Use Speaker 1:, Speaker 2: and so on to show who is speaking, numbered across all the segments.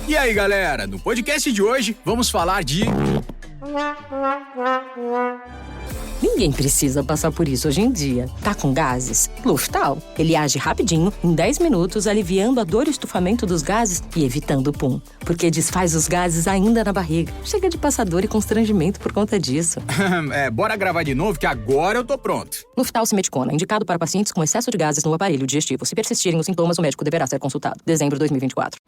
Speaker 1: E aí, galera, no podcast de hoje vamos falar de...
Speaker 2: Ninguém precisa passar por isso hoje em dia. Tá com gases? Luftal. Ele age rapidinho, em 10 minutos, aliviando a dor e estufamento dos gases e evitando o pum. Porque desfaz os gases ainda na barriga. Chega de passar dor e constrangimento por conta disso.
Speaker 1: Bora gravar de novo que agora eu tô pronto.
Speaker 2: Luftal Simeticona, indicado para pacientes com excesso de gases no aparelho digestivo. Se persistirem os sintomas, o médico deverá ser consultado. Dezembro de 2024.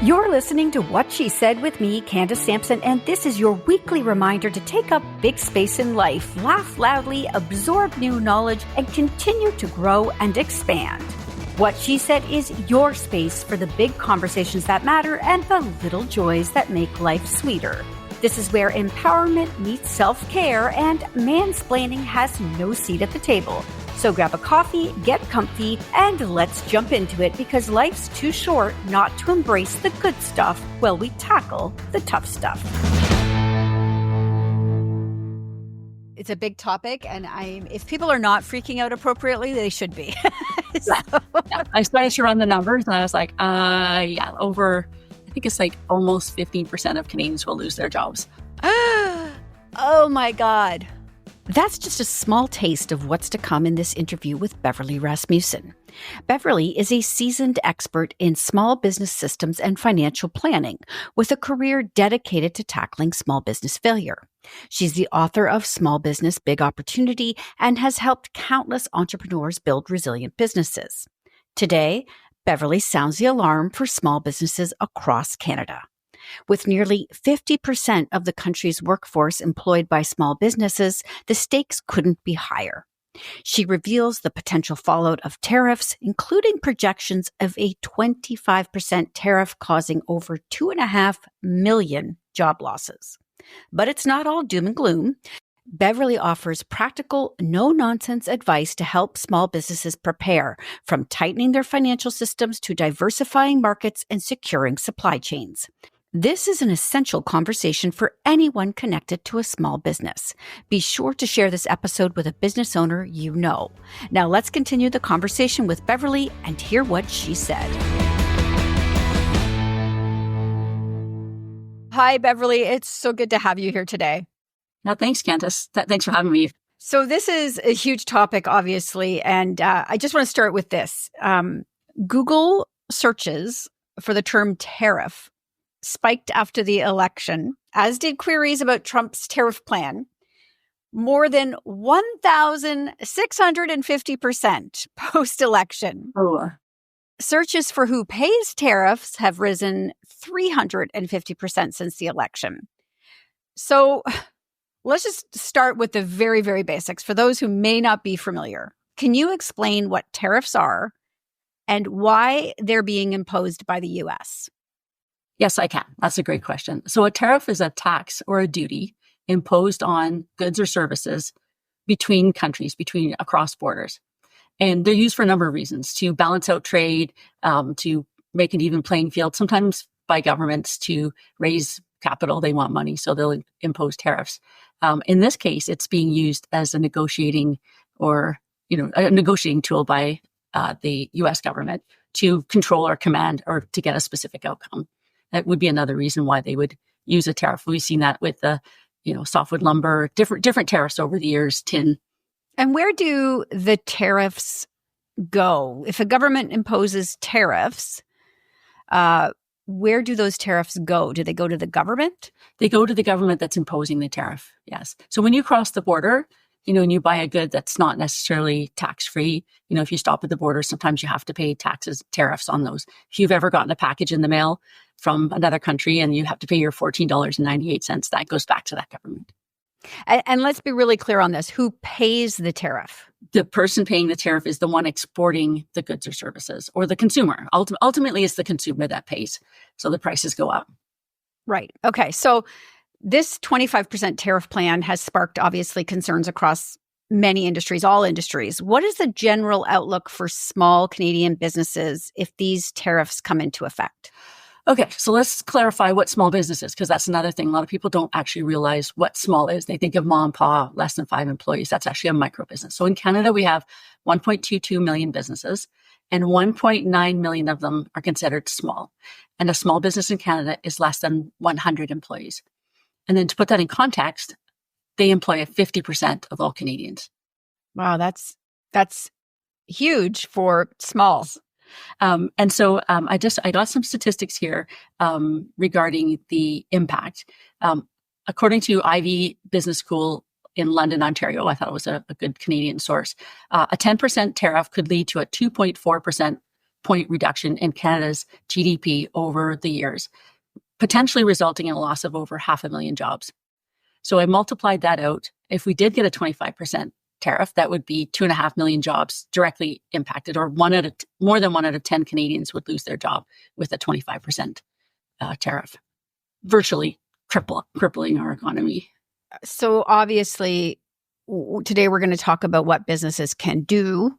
Speaker 3: You're listening to What She Said with me, Candace Sampson, and this is your weekly reminder to take up big space in life, laugh loudly, absorb new knowledge, and continue to grow and expand. What She Said is your space for the big conversations that matter and the little joys that make life sweeter. This is where empowerment meets self-care and mansplaining has no seat at the table. So grab a coffee, get comfy, and let's jump into it because life's too short not to embrace the good stuff while we tackle the tough stuff. It's a big topic, and if people are not freaking out appropriately, they should be.
Speaker 4: Yeah. I started to run the numbers, and I was like, over, I think it's like almost 15% of Canadians will lose their jobs.
Speaker 3: Oh my God. That's just a small taste of what's to come in this interview with Beverlee Rasmussen. Beverlee is a seasoned expert in small business systems and financial planning, with a career dedicated to tackling small business failure. She's the author of Small Business Big Opportunity and has helped countless entrepreneurs build resilient businesses. Today, Beverlee sounds the alarm for small businesses across Canada. With nearly 50% of the country's workforce employed by small businesses, the stakes couldn't be higher. She reveals the potential fallout of tariffs, including projections of a 25% tariff causing over 2.5 million job losses. But it's not all doom and gloom. Beverlee offers practical, no-nonsense advice to help small businesses prepare, from tightening their financial systems to diversifying markets and securing supply chains. This is an essential conversation for anyone connected to a small business. Be sure to share this episode with a business owner you know. Now let's continue the conversation with Beverlee and hear what she said. Hi, Beverlee. It's so good to have you here today.
Speaker 4: Now, thanks, Candace. Thanks for having me.
Speaker 3: So this is a huge topic, obviously, and I just want to start with this. Google searches for the term tariff spiked after the election, as did queries about Trump's tariff plan, more than 1,650% post-election.
Speaker 4: Oh.
Speaker 3: Searches for who pays tariffs have risen 350% since the election. So let's just start with the very, very basics. For those who may not be familiar, can you explain what tariffs are and why they're being imposed by the U.S.?
Speaker 4: Yes, I can. That's a great question. So a tariff is a tax or a duty imposed on goods or services between countries, across borders. And they're used for a number of reasons: to balance out trade, to make an even playing field, sometimes by governments to raise capital. They want money, so they'll impose tariffs. In this case, it's being used as a negotiating tool by the U.S. government to control or command or to get a specific outcome. That would be another reason why they would use a tariff. We've seen that with the, softwood lumber, different tariffs over the years, tin.
Speaker 3: And where do the tariffs go? If a government imposes tariffs, where do those tariffs go? Do they go to the government?
Speaker 4: They go to the government that's imposing the tariff, yes. So when you cross the border, and you buy a good that's not necessarily tax-free, if you stop at the border, sometimes you have to pay tariffs on those. If you've ever gotten a package in the mail from another country and you have to pay your $14.98, that goes back to that government.
Speaker 3: And let's be really clear on this. Who pays the tariff?
Speaker 4: The person paying the tariff is the one exporting the goods or services, or the consumer. Ultimately, it's the consumer that pays. So the prices go up.
Speaker 3: Right. Okay. So this 25% tariff plan has sparked, obviously, concerns across many industries, all industries. What is the general outlook for small Canadian businesses if these tariffs come into effect?
Speaker 4: Okay, so let's clarify what small business is, because that's another thing. A lot of people don't actually realize what small is. They think of mom and pop, less than 5 employees. That's actually a micro business. So in Canada, we have 1.22 million businesses, and 1.9 million of them are considered small. And a small business in Canada is less than 100 employees. And then to put that in context, they employ 50% of all Canadians.
Speaker 3: Wow, that's huge for smalls.
Speaker 4: And so I got some statistics here regarding the impact. According to Ivy Business School in London, Ontario, I thought it was a good Canadian source, a 10% tariff could lead to a 2.4% point reduction in Canada's GDP over the years, potentially resulting in a loss of over 500,000 jobs. So I multiplied that out. If we did get a 25% tariff, that would be 2.5 million jobs directly impacted, or more than 1 out of 10 Canadians would lose their job with a 25% tariff, virtually crippling our economy.
Speaker 3: So obviously, today we're going to talk about what businesses can do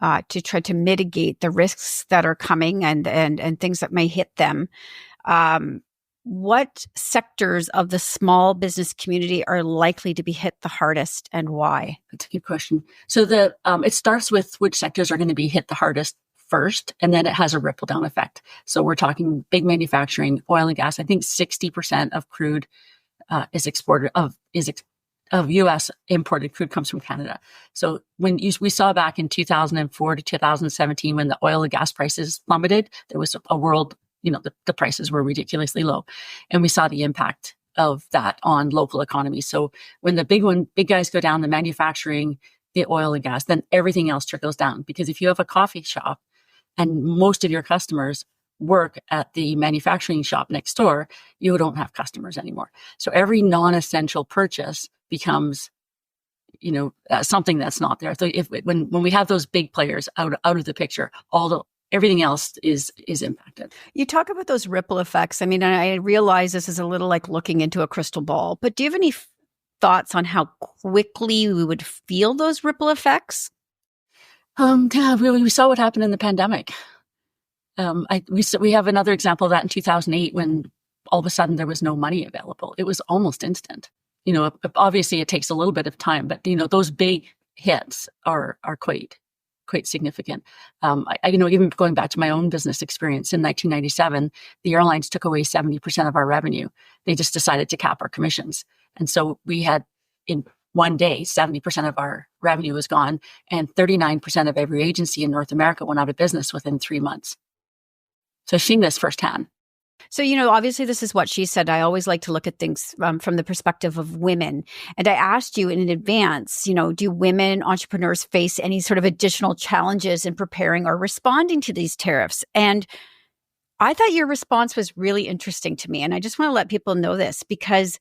Speaker 3: to try to mitigate the risks that are coming and things that may hit them. What sectors of the small business community are likely to be hit the hardest, and why?
Speaker 4: That's a good question. So it starts with which sectors are going to be hit the hardest first, and then it has a ripple down effect. So we're talking big manufacturing, oil and gas. I think 60% of crude is exported of U.S. imported crude comes from Canada. So when we saw back in 2004 to 2017 when the oil and gas prices plummeted, there was a world. The prices were ridiculously low, and we saw the impact of that on local economies. So when the big guys go down, the manufacturing, the oil and gas, then everything else trickles down. Because if you have a coffee shop and most of your customers work at the manufacturing shop next door, you don't have customers anymore. So every non-essential purchase becomes, something that's not there. So when we have those big players out of the picture, everything else is impacted.
Speaker 3: You talk about those ripple effects. I mean, I realize this is a little like looking into a crystal ball, but do you have any thoughts on how quickly we would feel those ripple effects?
Speaker 4: We saw what happened in the pandemic. We have another example of that in 2008 when all of a sudden there was no money available. It was almost instant. Obviously it takes a little bit of time, but those big hits are quite significant. Even going back to my own business experience in 1997, the airlines took away 70% of our revenue. They just decided to cap our commissions. And so we had in one day, 70% of our revenue was gone, and 39% of every agency in North America went out of business within 3 months. So I've seen this firsthand.
Speaker 3: So, obviously this is what she said. I always like to look at things from the perspective of women. And I asked you in advance, do women entrepreneurs face any sort of additional challenges in preparing or responding to these tariffs? And I thought your response was really interesting to me. And I just want to let people know this because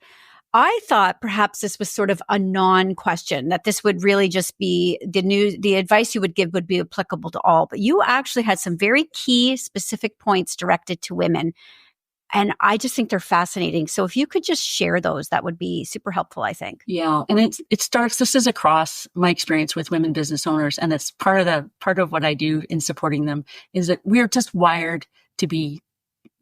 Speaker 3: I thought perhaps this was sort of a non-question, that this would really just be the advice you would give would be applicable to all. But you actually had some very key specific points directed to women. And I just think they're fascinating. So if you could just share those, that would be super helpful, I think.
Speaker 4: Yeah. And this is across my experience with women business owners. And it's part of what I do in supporting them is that we're just wired to be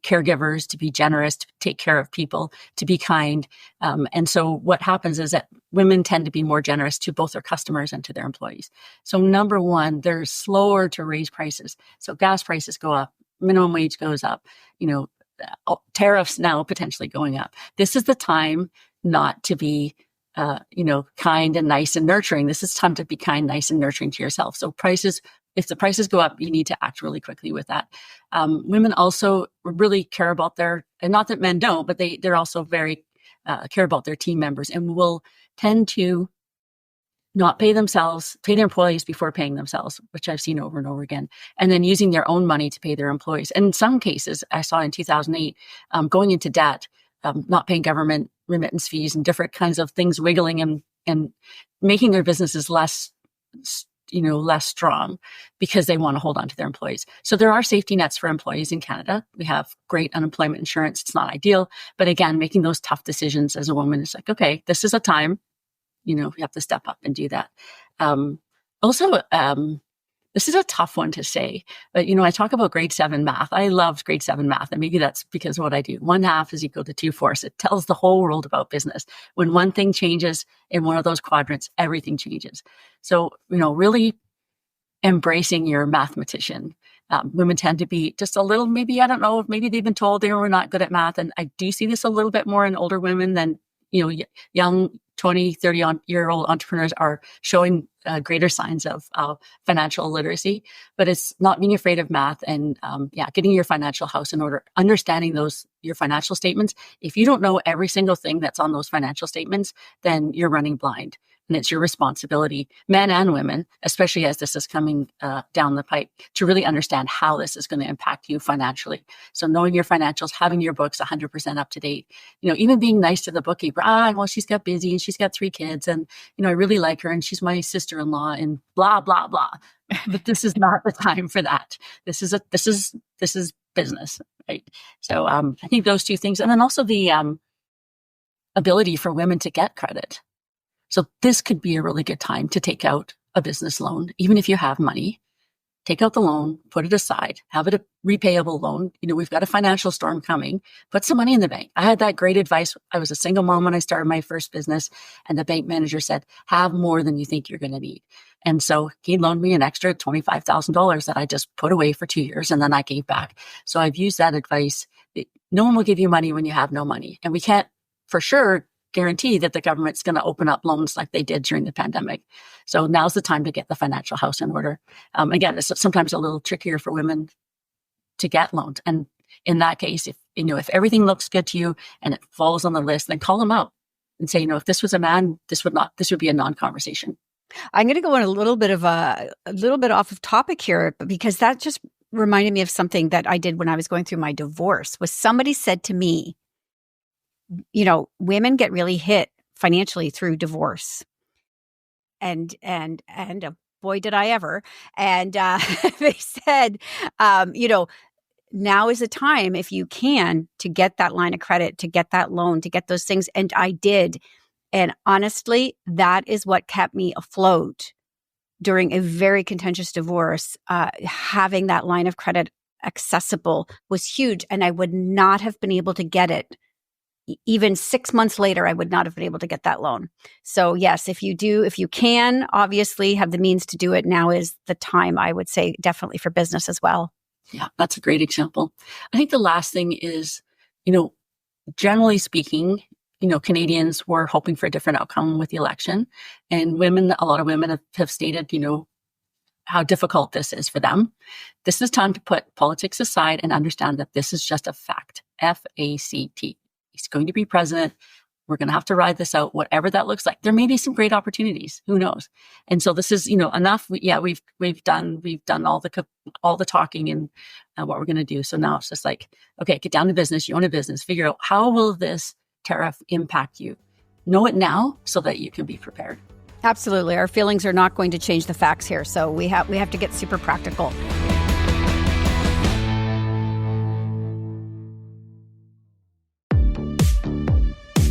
Speaker 4: caregivers, to be generous, to take care of people, to be kind. And so what happens is that women tend to be more generous to both their customers and to their employees. So number one, they're slower to raise prices. So gas prices go up, minimum wage goes up, tariffs now potentially going up. This is the time not to be, kind and nice and nurturing. This is time to be kind, nice and nurturing to yourself. So if the prices go up, you need to act really quickly with that. Women also really care about and not that men don't, but they're also very care about their team members and will tend to not pay their employees before paying themselves, which I've seen over and over again, and then using their own money to pay their employees. And in some cases, I saw in 2008, going into debt, not paying government remittance fees and different kinds of things, wiggling and making their businesses less strong because they want to hold on to their employees. So there are safety nets for employees in Canada. We have great unemployment insurance. It's not ideal, but again, making those tough decisions as a woman is like, okay, this is a time. You have to step up and do that. This is a tough one to say, but, I talk about grade 7 math. I loved grade 7 math, and maybe that's because of what I do. 1/2 is equal to 2/4. It tells the whole world about business. When one thing changes in one of those quadrants, everything changes. So, really embracing your mathematician. Women tend to be just a little, maybe, I don't know, maybe they've been told they were not good at math. And I do see this a little bit more in older women than, young 20, 30-year-old entrepreneurs are showing greater signs of financial literacy. But it's not being afraid of math and, getting your financial house in order, understanding your financial statements. If you don't know every single thing that's on those financial statements, then you're running blind. And it's your responsibility, men and women, especially as this is coming down the pipe, to really understand how this is going to impact you financially. So knowing your financials, having your books 100% up to date, even being nice to the bookkeeper. Well, she's got busy and she's got 3 kids and, I really like her and she's my sister-in-law and blah, blah, blah. But this is not the time for that. This is business, right? So I think those 2 things. And then also the ability for women to get credit. So this could be a really good time to take out a business loan, even if you have money. Take out the loan, put it aside, have it a repayable loan. We've got a financial storm coming. Put some money in the bank. I had that great advice. I was a single mom when I started my first business, and the bank manager said, have more than you think you're going to need. And so he loaned me an extra $25,000 that I just put away for 2 years, and then I gave back. So I've used that advice. No one will give you money when you have no money. And we can't for sure guarantee that the government's going to open up loans like they did during the pandemic. So now's the time to get the financial house in order. Again, it's sometimes a little trickier for women to get loans. And in that case, if everything looks good to you and it falls on the list, then call them out and say, if this was a man, this would be a non-conversation.
Speaker 3: I'm going to go on a little bit off of topic here, because that just reminded me of something that I did when I was going through my divorce. Was somebody said to me, women get really hit financially through divorce. And boy, did I ever. And they said, now is the time, if you can, to get that line of credit, to get that loan, to get those things. And I did. And honestly, that is what kept me afloat during a very contentious divorce. Having that line of credit accessible was huge. And I would not have been able to get it. Even 6 months later, I would not have been able to get that loan. So yes, if you can, obviously have the means to do it, now is the time, I would say, definitely for business as well.
Speaker 4: Yeah, that's a great example. I think the last thing is, generally speaking, Canadians were hoping for a different outcome with the election. And a lot of women have stated, how difficult this is for them. This is time to put politics aside and understand that this is just a fact. F-A-C-T. He's going to be president. We're going to have to ride this out, whatever that looks like. There may be some great opportunities. Who knows? And so this is, enough. We've done all the talking and what we're going to do. So now it's just like, okay, get down to business. You own a business. Figure out, how will this tariff impact you? Know it now so that you can be prepared.
Speaker 3: Absolutely. Our feelings are not going to change the facts here. So we have to get super practical.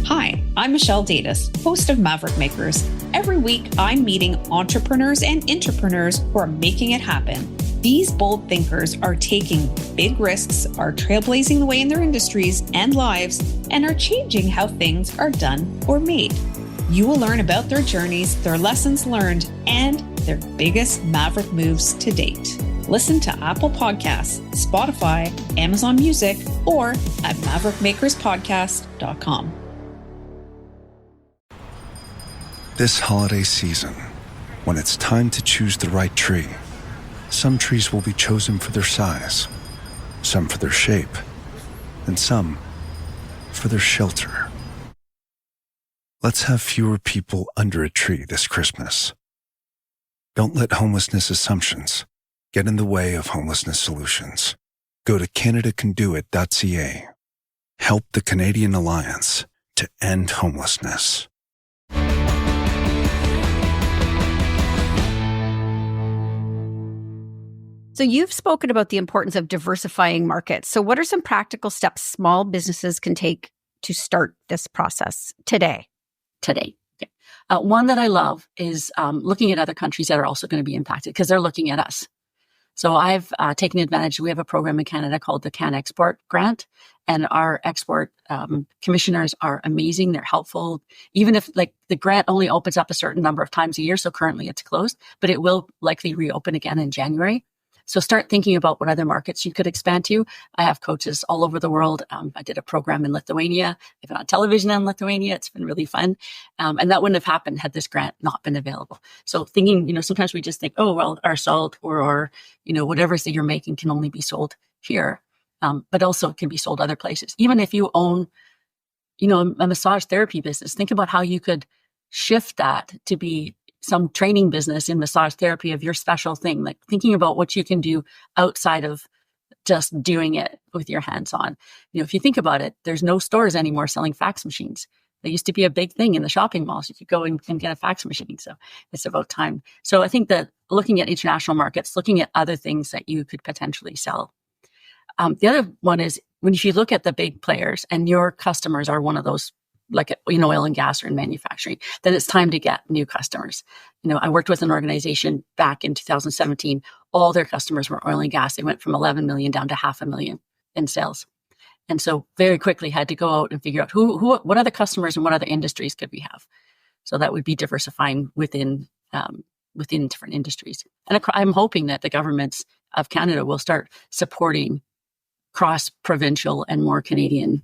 Speaker 5: Hi, I'm Michelle Davis, host of Maverick Makers. Every week, I'm meeting entrepreneurs and intrapreneurs who are making it happen. These bold thinkers are taking big risks, are trailblazing the way in their industries and lives, and are changing how things are done or made. You will learn about their journeys, their lessons learned, and their biggest Maverick moves to date. Listen to Apple Podcasts, Spotify, Amazon Music, or at maverickmakerspodcast.com.
Speaker 6: This holiday season, when it's time to choose the right tree, some trees will be chosen for their size, some for their shape, and some for their shelter. Let's have fewer people under a tree this Christmas. Don't let homelessness assumptions get in the way of homelessness solutions. Go to CanadaCanDoIt.ca. Help the Canadian Alliance to end homelessness.
Speaker 3: So you've spoken about the importance of diversifying markets. So what are some practical steps small businesses can take to start this process today?
Speaker 4: Okay. One that I love is looking at other countries that are also going to be impacted, because they're looking at us. So I've taken advantage. We have a program in Canada called the Can Export Grant, and our export commissioners are amazing. They're helpful, even if like the grant only opens up a certain number of times a year. So currently it's closed, but it will likely reopen again in January. So start thinking about what other markets you could expand to. I have coaches all over the world. I did a program in Lithuania. I've been on television in Lithuania. It's been really fun. And that wouldn't have happened had this grant not been available. So thinking, sometimes we just think, oh, well, our salt or our, whatever it is that you're making can only be sold here. But also it can be sold other places. Even if you own, a massage therapy business, think about how you could shift that to be some training business in massage therapy of your special thing, like thinking about what you can do outside of just doing it with your hands on. If you think about it, there's no stores anymore selling fax machines. They used to be a big thing in the shopping malls. You could go and get a fax machine. So it's about time. So I think that looking at international markets, looking at other things that you could potentially sell. The other one is if you look at the big players and your customers are one of those, like, oil and gas or in manufacturing, then it's time to get new customers. I worked with an organization back in 2017. All their customers were oil and gas. They went from 11 million down to 500,000 in sales. And so very quickly had to go out and figure out what other customers and what other industries could we have. So that would be diversifying within different industries. And I'm hoping that the governments of Canada will start supporting cross-provincial and more Canadian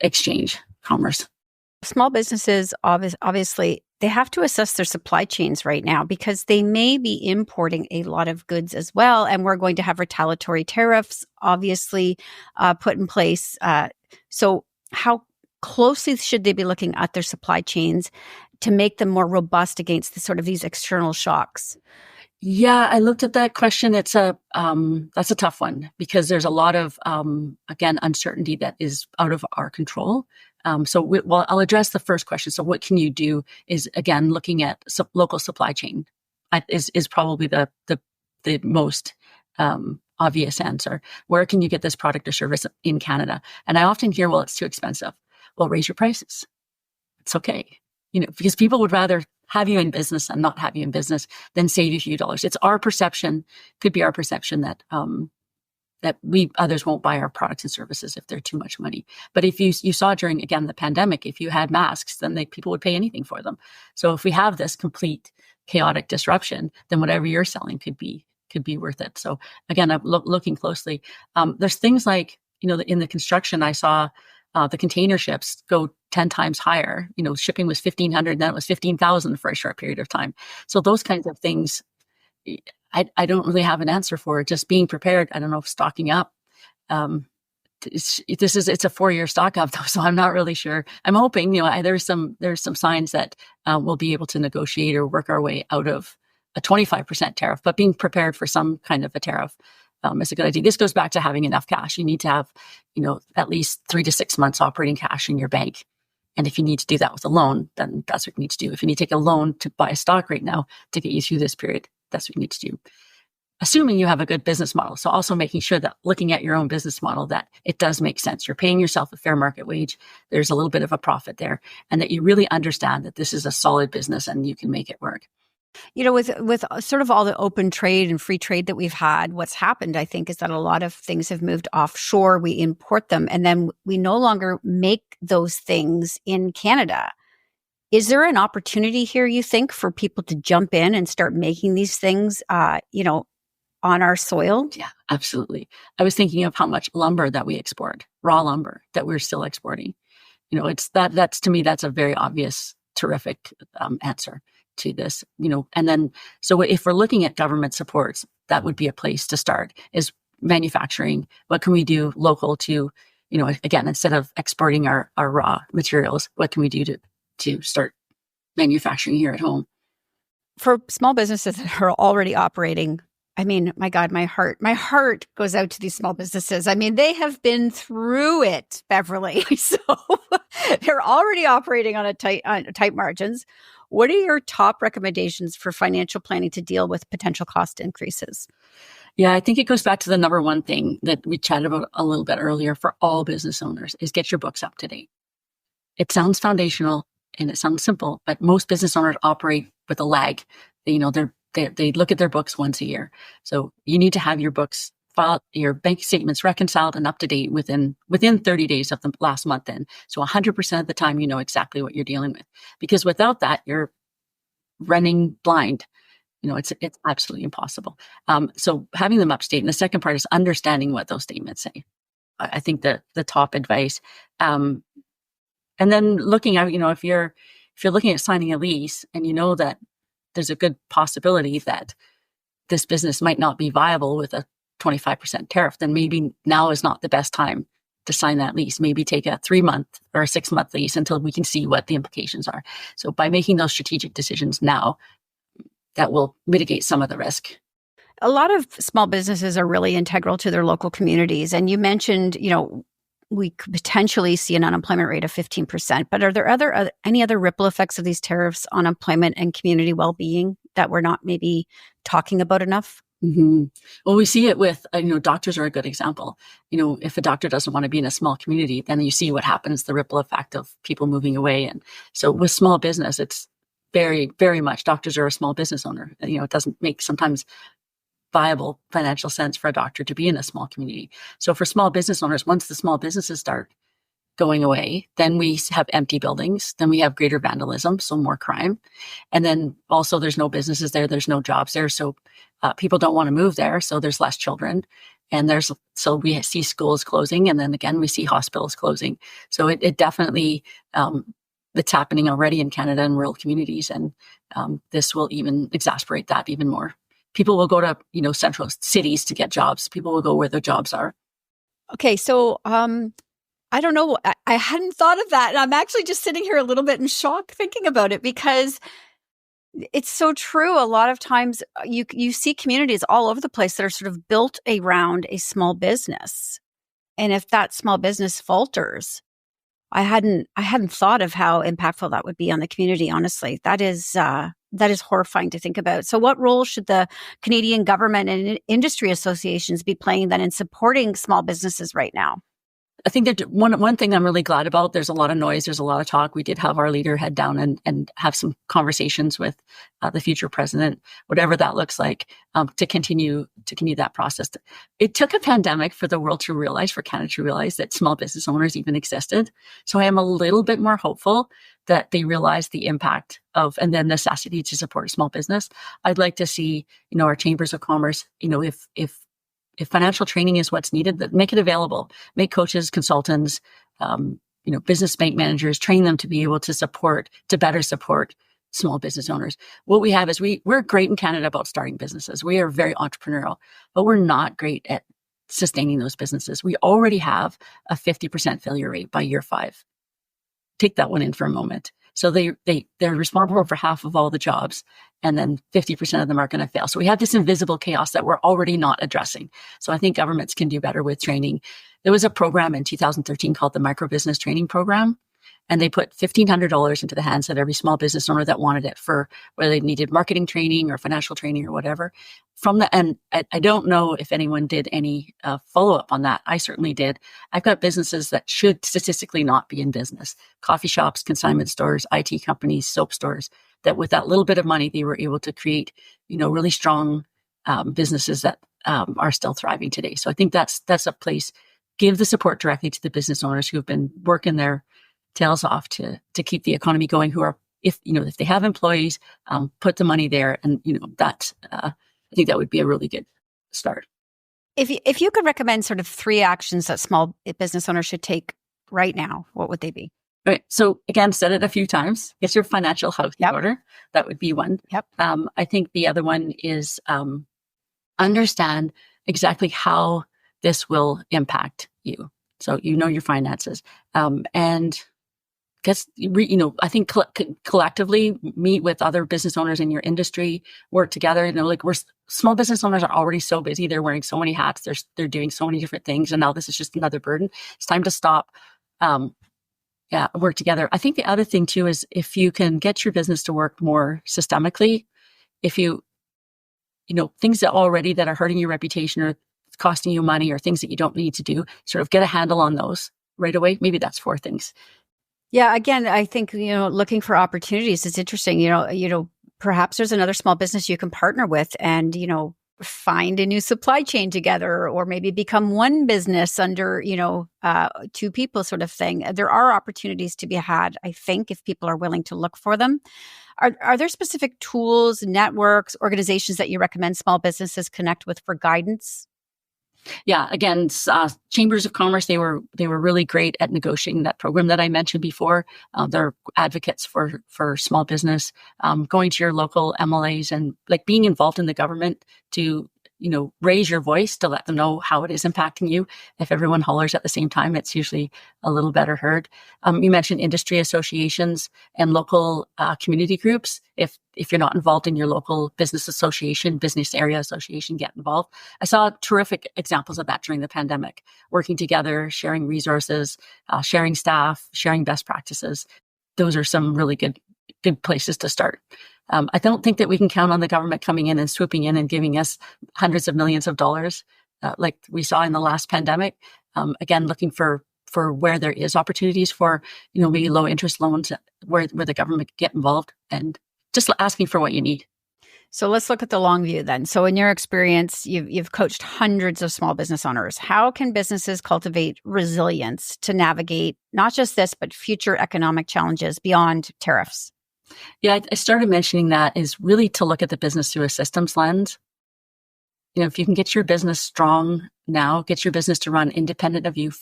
Speaker 4: exchange commerce.
Speaker 3: Small businesses, obviously, they have to assess their supply chains right now because they may be importing a lot of goods as well. And we're going to have retaliatory tariffs, obviously, put in place. So how closely should they be looking at their supply chains to make them more robust against these external shocks?
Speaker 4: Yeah, I looked at that question. That's a tough one because there's a lot of, again, uncertainty that is out of our control. I'll address the first question. So what can you do is, again, looking at local supply chain is probably the most obvious answer. Where can you get this product or service in Canada? And I often hear, well, it's too expensive. Well, raise your prices. It's okay. Because people would rather have you in business and not have you in business than save you a few dollars. It's our perception, could be our perception that others won't buy our products and services if they're too much money. But if you saw during, again, the pandemic, if you had masks, then people would pay anything for them. So if we have this complete chaotic disruption, then whatever you're selling could be worth it. So again, I'm looking closely. There's things like, in the construction, I saw the container ships go 10 times higher. Shipping was 1,500, then it was 15,000 for a short period of time. So those kinds of things, I don't really have an answer for. Just being prepared. I don't know if stocking up. It's a 4-year stock up though, so I'm not really sure. I'm hoping, there's some signs that we'll be able to negotiate or work our way out of a 25% tariff, but being prepared for some kind of a tariff. Is a good idea. This goes back to having enough cash. You need to have, at least 3 to 6 months operating cash in your bank. And if you need to do that with a loan, then that's what you need to do. If you need to take a loan to buy a stock right now to get you through this period, that's what you need to do. Assuming you have a good business model. So also making sure that looking at your own business model, that it does make sense. You're paying yourself a fair market wage. There's a little bit of a profit there, and that you really understand that this is a solid business and you can make it work.
Speaker 3: With sort of all the open trade and free trade that we've had, what's happened, I think, is that a lot of things have moved offshore. We import them, and then we no longer make those things in Canada. Is there an opportunity here, you think, for people to jump in and start making these things, on our soil?
Speaker 4: Yeah, absolutely. I was thinking of how much lumber that we export, raw lumber that we're still exporting. It's that's to me, that's a very obvious, terrific answer to this, and then, so if we're looking at government supports, that would be a place to start, is manufacturing. What can we do local to, again, instead of exporting our raw materials, what can we do to start manufacturing here at home?
Speaker 3: For small businesses that are already operating, I mean, my God, my heart goes out to these small businesses. I mean, they have been through it, Beverlee. So they're already operating on tight margins. What are your top recommendations for financial planning to deal with potential cost increases?
Speaker 4: Yeah, I think it goes back to the number one thing that we chatted about a little bit earlier for all business owners is get your books up to date. It sounds foundational and it sounds simple, but most business owners operate with a lag. They're they look at their books once a year. So you need to have your books filed, your bank statements reconciled and up to date within 30 days of the last month in. So 100% of the time, you know exactly what you're dealing with, because without that, you're running blind. You know, it's absolutely impossible. So having them up to date. And the second part is understanding what those statements say. I think the top advice. And then looking at, you know, if you're looking at signing a lease and you know that there's a good possibility that this business might not be viable with a 25% tariff, then maybe now is not the best time to sign that lease. Maybe take a 3-month or a 6-month lease until we can see what the implications are. So by making those strategic decisions now, that will mitigate some of the risk.
Speaker 3: A lot of small businesses are really integral to their local communities. And you mentioned, you know, we could potentially see an unemployment rate of 15%. But are there any other ripple effects of these tariffs on employment and community well-being that we're not maybe talking about enough?
Speaker 4: Mm-hmm. Well, we see it with, doctors are a good example. You know, if a doctor doesn't want to be in a small community, then you see what happens, the ripple effect of people moving away. And so with small business, it's very, very much doctors are a small business owner. You know, it doesn't make sometimes viable financial sense for a doctor to be in a small community. So for small business owners, once the small businesses start going away, then we have empty buildings, then we have greater vandalism, so more crime. And then also there's no businesses there, there's no jobs there. So people don't want to move there. So there's less children. And so we see schools closing. And then again, we see hospitals closing. So it definitely, it's happening already in Canada and rural communities. And this will even exacerbate that even more. People will go to, central cities to get jobs. People will go where their jobs are.
Speaker 3: Okay. So, I don't know. I hadn't thought of that. And I'm actually just sitting here a little bit in shock thinking about it, because it's so true. A lot of times you see communities all over the place that are sort of built around a small business. And if that small business falters, I hadn't thought of how impactful that would be on the community. Honestly, that is horrifying to think about. So what role should the Canadian government and industry associations be playing then in supporting small businesses right now?
Speaker 4: I think that one thing I'm really glad about, there's a lot of noise, there's a lot of talk. We did have our leader head down and have some conversations with the future president, whatever that looks like, to continue that process. It took a pandemic for the world to realize, for Canada to realize that small business owners even existed. So I am a little bit more hopeful that they realize the impact of and the necessity to support small business. I'd like to see, our chambers of commerce, if financial training is what's needed, that make it available, make coaches, consultants, business bank managers, train them to be able to better support small business owners. What we have is we're great in Canada about starting businesses. We are very entrepreneurial, but we're not great at sustaining those businesses. We already have a 50% failure rate by year 5. Take that one in for a moment. So they're responsible for half of all the jobs, and then 50% of them are going to fail. So we have this invisible chaos that we're already not addressing. So I think governments can do better with training. There was a program in 2013 called the Micro Business Training Program, and they put $1,500 into the hands of every small business owner that wanted it, for whether they needed marketing training or financial training or whatever. And I don't know if anyone did any follow-up on that. I certainly did. I've got businesses that should statistically not be in business. Coffee shops, consignment stores, IT companies, soap stores, that with that little bit of money, they were able to create, really strong businesses that are still thriving today. So I think that's a place. Give the support directly to the business owners who have been working their tails off to keep the economy going, who are, if they have employees, put the money there. And, I think that would be a really good start.
Speaker 3: If you could recommend sort of 3 actions that small business owners should take right now, what would they be?
Speaker 4: Right. So again, said it a few times, get your financial house in order. That would be one.
Speaker 3: Yep.
Speaker 4: I think the other one is understand exactly how this will impact you. So your finances. And guess, I think collectively meet with other business owners in your industry, work together. Small business owners are already so busy. They're wearing so many hats. They're doing so many different things. And now this is just another burden. It's time to stop. Work together. I think the other thing too is if you can get your business to work more systemically, if you, things that are hurting your reputation or costing you money or things that you don't need to do, sort of get a handle on those right away. Maybe that's 4 things.
Speaker 3: Yeah. Again, I think, looking for opportunities is interesting. perhaps there's another small business you can partner with and, find a new supply chain together, or maybe become one business under, two people sort of thing. There are opportunities to be had, I think, if people are willing to look for them. Are there specific tools, networks, organizations that you recommend small businesses connect with for guidance?
Speaker 4: Yeah, again, chambers of commerce, they were really great at negotiating that program that I mentioned before. They're advocates for small business, going to your local MLAs and like being involved in the government to, raise your voice to let them know how it is impacting you. If everyone hollers at the same time, it's usually a little better heard. You mentioned industry associations and local community groups. If you're not involved in your local business association, business area association, get involved. I saw terrific examples of that during the pandemic, working together, sharing resources, sharing staff, sharing best practices. Those are some really good places to start. I don't think that we can count on the government coming in and swooping in and giving us hundreds of millions of dollars like we saw in the last pandemic. Again, looking for where there is opportunities for, maybe low interest loans where the government can get involved, and just asking for what you need.
Speaker 3: So let's look at the long view then. So in your experience, you've coached hundreds of small business owners. How can businesses cultivate resilience to navigate not just this, but future economic challenges beyond tariffs?
Speaker 4: Yeah, I started mentioning that is really to look at the business through a systems lens. If you can get your business strong now, get your business to run independent of you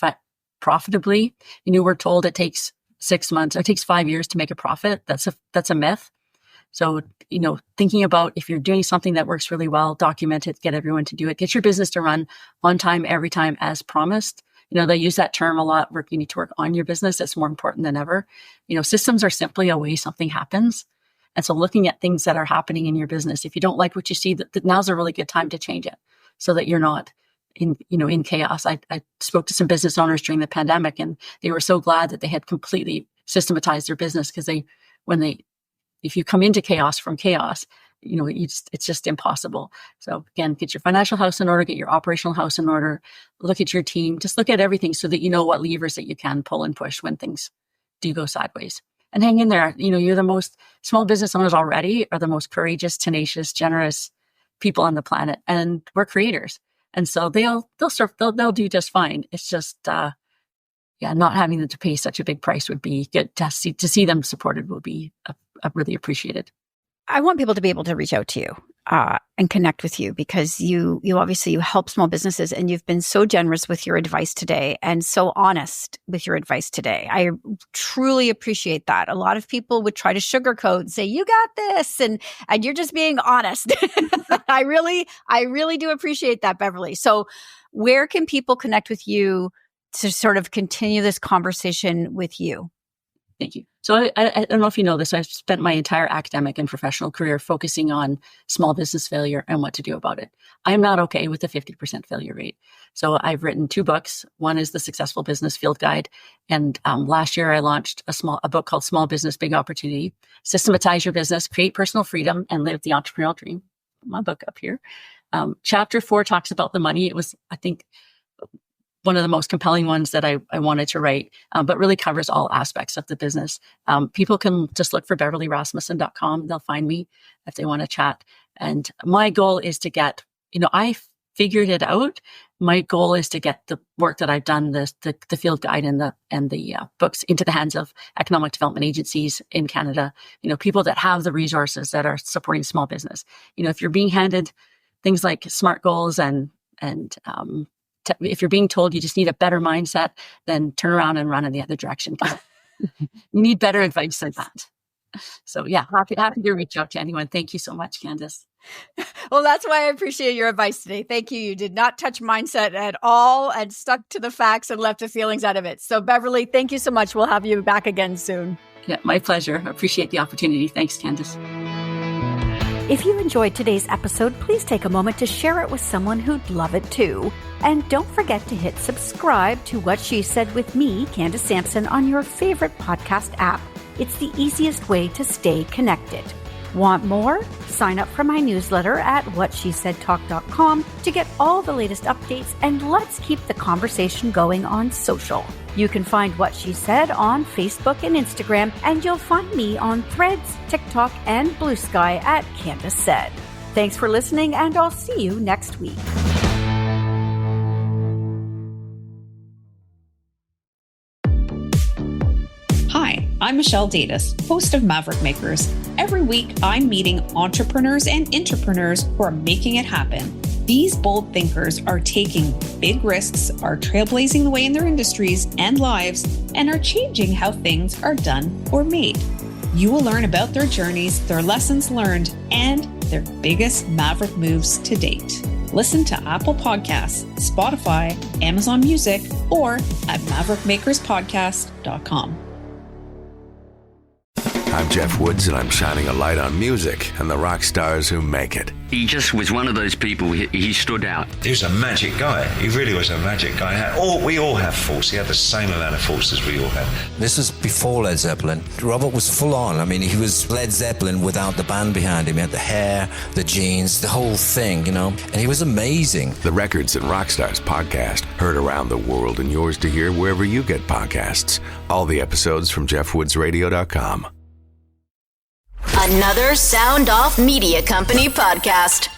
Speaker 4: profitably. We're told it takes 6 months or it takes 5 years to make a profit. That's a myth. So, thinking about if you're doing something that works really well, document it, get everyone to do it, get your business to run on time, every time as promised. They use that term a lot. You need to work on your business. It's more important than ever. Systems are simply a way something happens. And so looking at things that are happening in your business, if you don't like what you see, that now's a really good time to change it so that you're not in chaos. I spoke to some business owners during the pandemic, and they were so glad that they had completely systematized their business, because if you come into chaos from chaos, it's just impossible. So again, get your financial house in order, get your operational house in order, look at your team, just look at everything so that you know what levers that you can pull and push when things do go sideways. And hang in there. You're the most, small business owners already are the most courageous, tenacious, generous people on the planet. And we're creators. And so they'll do just fine. It's just, not having them to pay such a big price would be good. To see them supported would be really appreciated.
Speaker 3: I want people to be able to reach out to you and connect with you, because you obviously you help small businesses, and you've been so generous with your advice today and so honest with your advice today. I truly appreciate that. A lot of people would try to sugarcoat and say, "You got this," and you're just being honest. I really do appreciate that, Beverlee. So where can people connect with you to sort of continue this conversation with you?
Speaker 4: Thank you. So I don't know if you know this, I've spent my entire academic and professional career focusing on small business failure and what to do about it. I'm not okay with the 50% failure rate. So I've written 2 books. One is the Successful Business Field Guide. And last year I launched a book called Small Business, Big Opportunity: Systematize Your Business, Create Personal Freedom, and Live the Entrepreneurial Dream. My book up here. Chapter 4 talks about the money. It was, I think, one of the most compelling ones that I wanted to write, but really covers all aspects of the business. People can just look for BeverleeRasmussen.com. They'll find me if they want to chat. And my goal is to get, I figured it out. My goal is to get the work that I've done, the field guide and the books, into the hands of economic development agencies in Canada. People that have the resources that are supporting small business. If you're being handed things like SMART goals and if you're being told you just need a better mindset, then turn around and run in the other direction. You need better advice than that. So yeah, happy to reach out to anyone. Thank you so much, Candace.
Speaker 3: Well, that's why I appreciate your advice today. Thank you. You did not touch mindset at all and stuck to the facts and left the feelings out of it. So Beverlee, thank you so much. We'll have you back again soon.
Speaker 4: Yeah, my pleasure. I appreciate the opportunity. Thanks, Candace.
Speaker 3: If you enjoyed today's episode, please take a moment to share it with someone who'd love it too. And don't forget to hit subscribe to What She Said with me, Candace Sampson, on your favorite podcast app. It's the easiest way to stay connected. Want more? Sign up for my newsletter at whatshesaidtalk.com to get all the latest updates, and let's keep the conversation going on social. You can find What She Said on Facebook and Instagram, and you'll find me on Threads, TikTok, and Blue Sky at Candace Said. Thanks for listening, and I'll see you next week.
Speaker 5: Hi, I'm Michelle Davis, host of Maverick Makers. Every week, I'm meeting entrepreneurs and intrapreneurs who are making it happen. These bold thinkers are taking big risks, are trailblazing the way in their industries and lives, and are changing how things are done or made. You will learn about their journeys, their lessons learned, and their biggest Maverick moves to date. Listen to Apple Podcasts, Spotify, Amazon Music, or at maverickmakerspodcast.com.
Speaker 7: I'm Jeff Woods, and I'm shining a light on music and the rock stars who make it.
Speaker 8: He just was one of those people, he stood out.
Speaker 9: He was a magic guy. He really was a magic guy. We all have faults. He had the same amount of faults as we all had.
Speaker 10: This was before Led Zeppelin. Robert was full on. I mean, he was Led Zeppelin without the band behind him. He had the hair, the jeans, the whole thing, you know, and he was amazing.
Speaker 7: The Records and Rockstars podcast, heard around the world and yours to hear wherever you get podcasts. All the episodes from jeffwoodsradio.com.
Speaker 11: Another Sound Off Media Company podcast.